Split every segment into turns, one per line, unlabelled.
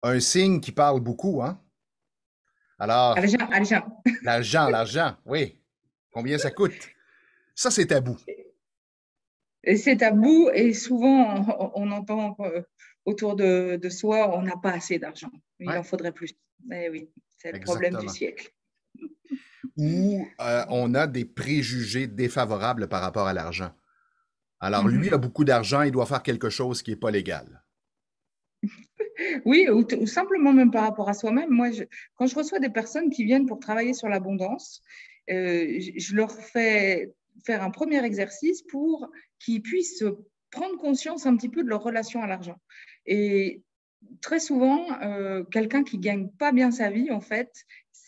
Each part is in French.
un signe qui parle beaucoup, hein? Alors,
Argent, argent.
l'argent, oui. Combien ça coûte? Ça, c'est tabou.
Et c'est tabou et souvent on entend autour de soi, on n'a pas assez d'argent. Il
Ouais,
en faudrait plus. Eh oui, c'est le problème du
exactement.
siècle.
Ou on a des préjugés défavorables par rapport à l'argent. Alors, lui a
Mhm.
beaucoup d'argent, il doit faire quelque chose qui n'est pas légal.
Oui, ou simplement même par rapport à soi-même. Moi, quand je reçois des personnes qui viennent pour travailler sur l'abondance, je leur fais faire un premier exercice pour qu'ils puissent prendre conscience un petit peu de leur relation à l'argent. Et très souvent, quelqu'un qui gagne pas bien sa vie, en fait,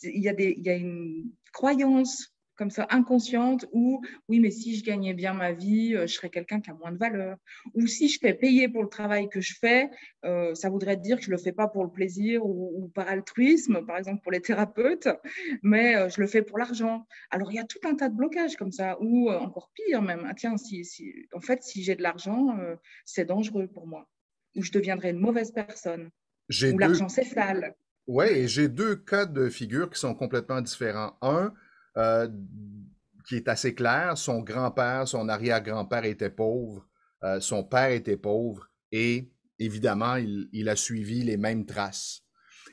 il y a une croyance comme ça inconsciente où oui, mais si je gagnais bien ma vie, je serais quelqu'un qui a moins de valeur. Ou si je fais payer pour le travail que je fais, ça voudrait dire que je le fais pas pour le plaisir ou par altruisme, par exemple pour les thérapeutes, mais je le fais pour l'argent. Alors il y a tout un tas de blocages comme ça, ou encore pire même. Ah, tiens, en fait, si j'ai de l'argent, c'est dangereux pour moi où je deviendrai une mauvaise personne,
J'ai
où
deux,
l'argent c'est sale.
ouais, et j'ai deux cas de figure qui sont complètement différents. Un, euh, qui est assez clair, son grand-père, son arrière-grand-père était pauvre, son père était pauvre, et évidemment, il a suivi les mêmes traces.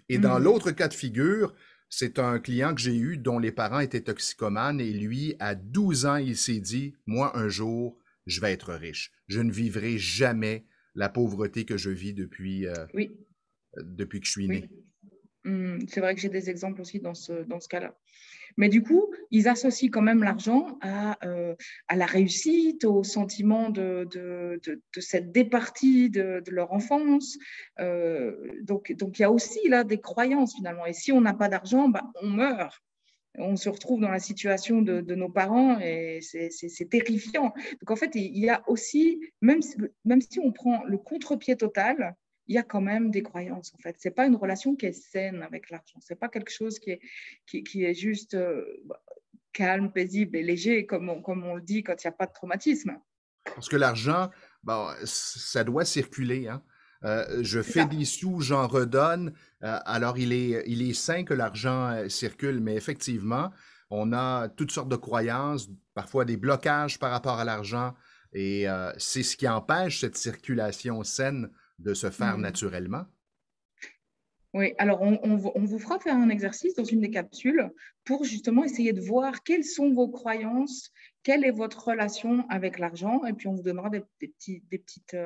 Et dans
Mhm.
l'autre cas de figure, c'est un client que j'ai eu dont les parents étaient toxicomanes et lui, à 12 ans, il s'est dit, moi, un jour, je vais être riche. Je ne vivrai jamais la pauvreté que je vis
Oui,
depuis que je suis
oui.
né.
C'est vrai que j'ai des exemples aussi dans ce cas-là. Mais du coup, ils associent quand même l'argent à la réussite, au sentiment de cette départie de leur enfance. Donc, il y a aussi là des croyances finalement. Et si on n'a pas d'argent, bah, on meurt. On se retrouve dans la situation de nos parents et c'est terrifiant. Donc en fait, il y a aussi, même si on prend le contre-pied total, il y a quand même des croyances en fait. C'est pas une relation qui est saine avec l'argent. C'est pas quelque chose qui est juste calme, paisible et léger comme on le dit quand il n'y a pas de traumatisme.
Parce que l'argent, bon, ça doit circuler, hein. Je
C'est
fais
ça.
des sous, j'en redonne. Alors, il est sain que l'argent circule, mais effectivement, on a toutes sortes de croyances, parfois des blocages par rapport à l'argent, et c'est ce qui empêche cette circulation saine de se faire
Hmm.
naturellement.
Oui, alors on vous fera faire un exercice dans une des capsules pour justement essayer de voir quelles sont vos croyances, quelle est votre relation avec l'argent, et puis on vous donnera des petites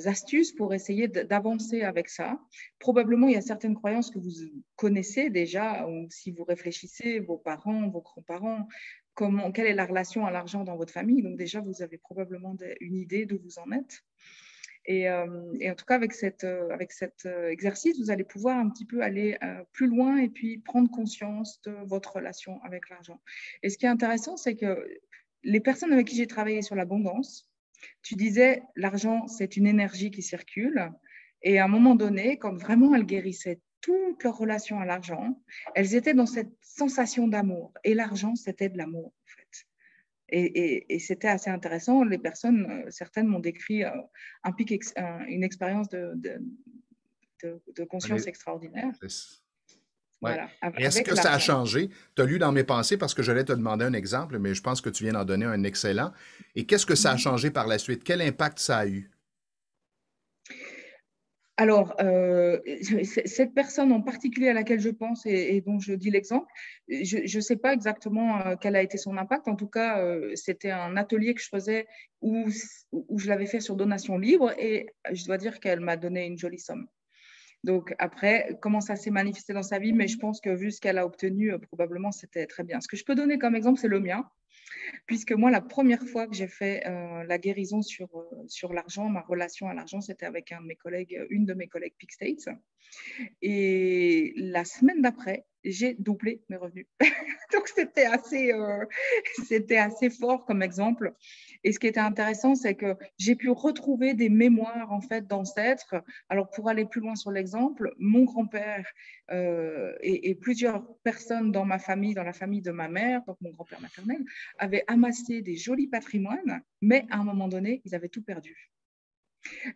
astuces pour essayer d'avancer avec ça. Probablement, il y a certaines croyances que vous connaissez déjà, ou si vous réfléchissez, vos parents, vos grands-parents, quelle est la relation à l'argent dans votre famille. Donc déjà, vous avez probablement une idée d'où vous en êtes. Et en tout cas, avec cet exercice, vous allez pouvoir un petit peu aller plus loin et puis prendre conscience de votre relation avec l'argent. Et ce qui est intéressant, c'est que les personnes avec qui j'ai travaillé sur l'abondance, tu disais, l'argent, c'est une énergie qui circule. Et à un moment donné, quand vraiment elles guérissaient toute leur relation à l'argent, elles étaient dans cette sensation d'amour. Et l'argent, c'était de l'amour, en fait. Et c'était assez intéressant. Les personnes, certaines m'ont décrit une expérience de conscience extraordinaire.
Ouais.
Voilà,
Est-ce
avec
que ça a
l'argent.
changé? Tu as lu dans mes pensées parce que j'allais te demander un exemple, mais je pense que tu viens d'en donner un excellent. Et qu'est-ce que ça a
Mhm.
changé par la suite? Quel impact ça a eu?
Alors, cette personne en particulier à laquelle je pense et dont je dis l'exemple, je ne sais pas exactement quel a été son impact. En tout cas, c'était un atelier que je faisais où je l'avais fait sur donation libre et je dois dire qu'elle m'a donné une jolie somme. Donc après, comment ça s'est manifesté dans sa vie, mais je pense que vu ce qu'elle a obtenu, probablement c'était très bien. Ce que je peux donner comme exemple, c'est le mien, puisque moi, la première fois que j'ai fait la guérison sur l'argent, ma relation à l'argent, c'était avec un de mes collègues, une de mes collègues Peak States. Et la semaine d'après, j'ai doublé mes revenus. Donc, c'était assez fort comme exemple. Et ce qui était intéressant, c'est que j'ai pu retrouver des mémoires en fait d'ancêtres. Alors, pour aller plus loin sur l'exemple, mon grand-père et plusieurs personnes dans ma famille, dans la famille de ma mère, donc mon grand-père maternel, avaient amassé des jolis patrimoines, mais à un moment donné, ils avaient tout perdu.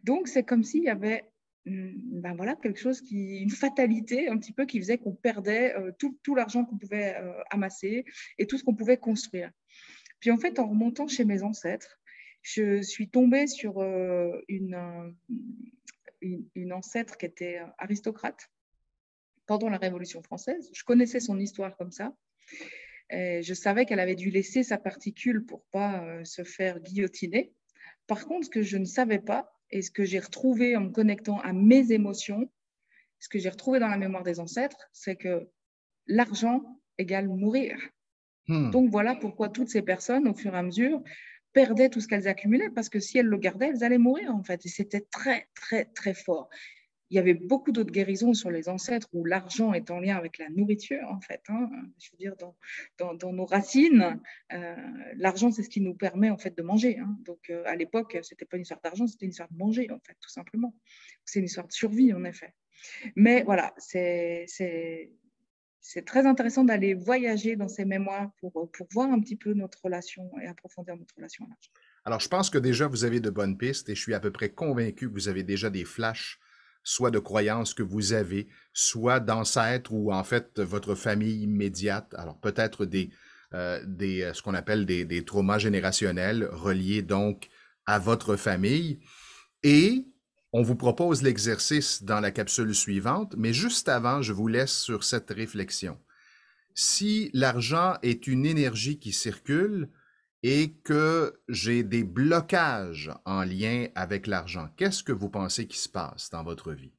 Donc, c'est comme s'il y avait ben voilà, quelque chose une fatalité un petit peu qui faisait qu'on perdait tout l'argent qu'on pouvait amasser et tout ce qu'on pouvait construire. Puis en fait, en remontant chez mes ancêtres, je suis tombée sur une ancêtre qui était aristocrate pendant la Révolution française. Je connaissais son histoire comme ça. Et je savais qu'elle avait dû laisser sa particule pour pas se faire guillotiner. Par contre, ce que je ne savais pas et ce que j'ai retrouvé en me connectant à mes émotions, ce que j'ai retrouvé dans la mémoire des ancêtres, c'est que l'argent égale mourir.
Hmm.
Donc voilà pourquoi toutes ces personnes, au fur et à mesure, perdaient tout ce qu'elles accumulaient, parce que si elles le gardaient, elles allaient mourir en fait. Et c'était très, très, très fort. Il y avait beaucoup d'autres guérisons sur les ancêtres où l'argent est en lien avec la nourriture, en fait. Hein. Je veux dire, dans nos racines, l'argent, c'est ce qui nous permet, en fait, de manger. Hein. Donc, à l'époque, ce n'était pas une histoire d'argent, c'était une histoire de manger, en fait, tout simplement. C'est une histoire de survie, en effet. Mais voilà, c'est très intéressant d'aller voyager dans ces mémoires pour voir un petit peu notre relation et approfondir notre relation à l'argent.
Alors, je pense que déjà, vous avez de bonnes pistes et je suis à peu près convaincu que vous avez déjà des flashs, soit de croyances que vous avez, soit d'ancêtres ou en fait votre famille immédiate. Alors, peut-être ce qu'on appelle des traumas générationnels reliés donc à votre famille. Et on vous propose l'exercice dans la capsule suivante, mais juste avant, je vous laisse sur cette réflexion. Si l'argent est une énergie qui circule et que j'ai des blocages en lien avec l'argent, qu'est-ce que vous pensez qui se passe dans votre vie?